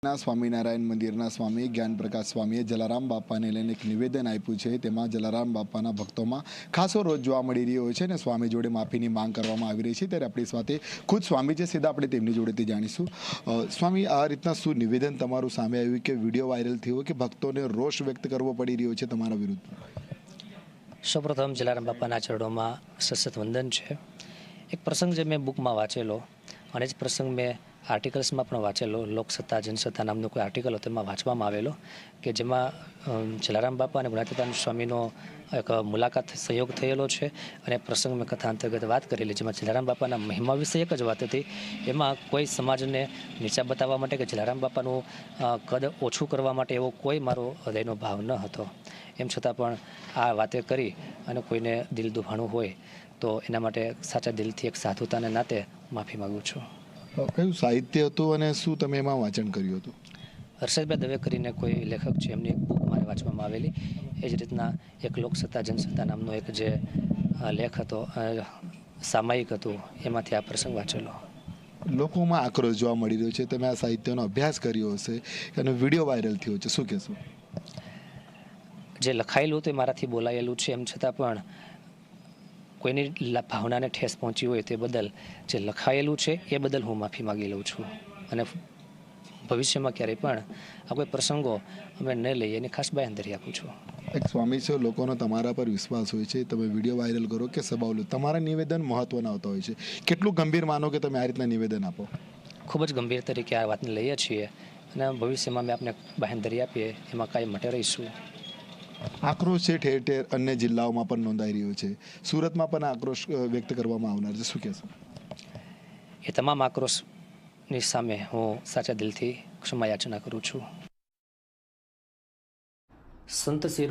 સ્વામિનારાયણ મંદિરના સ્વામી જ્ઞાનપ્રકાશ સ્વામીએ જલારામ બાપાને લઈને એક નિવેદન આપ્યું છે। તેમાં જલારામ બાપાના ભક્તોમાં ખાસો રોજ જોવા મળી રહ્યો છે અને સ્વામી જોડે માફીની માંગ કરવામાં આવી રહી છે। ત્યારે આપણી સાથે ખુદ સ્વામી છે, સીધા આપણે તેમની જોડેથી જાણીશું। સ્વામી, આ રીતના શું નિવેદન તમારું સામે આવ્યું કે વિડીયો વાયરલ થયો કે ભક્તોને રોષ વ્યક્ત કરવો પડી રહ્યો છે તમારા વિરુદ્ધ? સૌપ્રથમ જલારામ બાપાના ચરણોમાં સતત વંદન છે। એક પ્રસંગ જે મેં બુકમાં વાંચેલો અને જ પ્રસંગ મેં આર્ટિકલ્સમાં પણ વાંચેલો, લોકસત્તા જનસત્તા નામનો કોઈ આર્ટિકલ હતો તેમાં વાંચવામાં આવેલો કે જેમાં જલારામ બાપા અને ગુણાતીતાનંદ સ્વામીનો એક મુલાકાત સહયોગ થયેલો છે અને પ્રસંગ મેં કથા અંતર્ગત વાત કરેલી, જેમાં જલારામ બાપાના મહિમા વિશે એક જ વાત હતી। એમાં કોઈ સમાજને નીચા બતાવવા માટે કે જલારામ બાપાનું કદ ઓછું કરવા માટે એવો કોઈ મારો હૃદયનો ભાવ ન હતો। એમ છતાં પણ આ વાતે કરી અને કોઈને દિલ દુભાણું હોય તો એના માટે સાચા દિલથી એક સાધુતાને નાતે માફી માગું છું। કયું સાહિત્ય હતું અને શું તમે એમાં વાંચન કર્યું હતું? હર્ષદભાઈ દવે કરીને કોઈ લેખક છે, એમની એક બુક મારે વાંચવામાં આવેલી। એ જ રીતના એક લોકસત્તા જનસત્તા નામનો એક જે લેખ હતો, સામાયિક હતું, એમાંથી આ પ્રસંગ વાંચેલો। લોકોમાં આક્રોશ જોવા મળી રહ્યો છે, તમે આ સાહિત્યનો અભ્યાસ કર્યો હશે અને વિડીયો વાયરલ થયો છે, શું કહેશો? જે લખાયેલું તે મારાથી બોલાયેલું છે, એમ છતાં પણ કોઈની ભાવનાને ઠેસ પહોંચી હોય તે બદલ જે લખાયેલું છે એ બદલ હું માફી માગી લઉં છું અને ભવિષ્યમાં ક્યારેય પણ આ કોઈ પ્રસંગો અમે ન લઈએ એની ખાસ બાંયધરી આપું છું। એક સ્વામી છે, લોકોનો તમારા પર વિશ્વાસ હોય છે, તમે વિડીયો વાયરલ કરો કે સભાઓ લો, તમારા નિવેદન મહત્વના આવતા હોય છે। કેટલું ગંભીર માનો કે તમે આ રીતના નિવેદન આપો? ખૂબ જ ગંભીર તરીકે આ વાતને લઈએ છીએ અને ભવિષ્યમાં અમે આપને બાંયધરી આપીએ એમાં કાંઈ મટે રહીશું। આક્રોશ છે ઠેર ઠેર અન્ય જિલ્લાઓમાં પણ નોંધાઈ રહ્યો છે, સુરતમાં પણ આક્રોશ વ્યક્ત કરવામાં આવનાર છે, શું કહેશો? એ તમામ આક્રોશની સામે હું સાચા દિલથી ક્ષમા યાચના કરું છું। સંત શિરો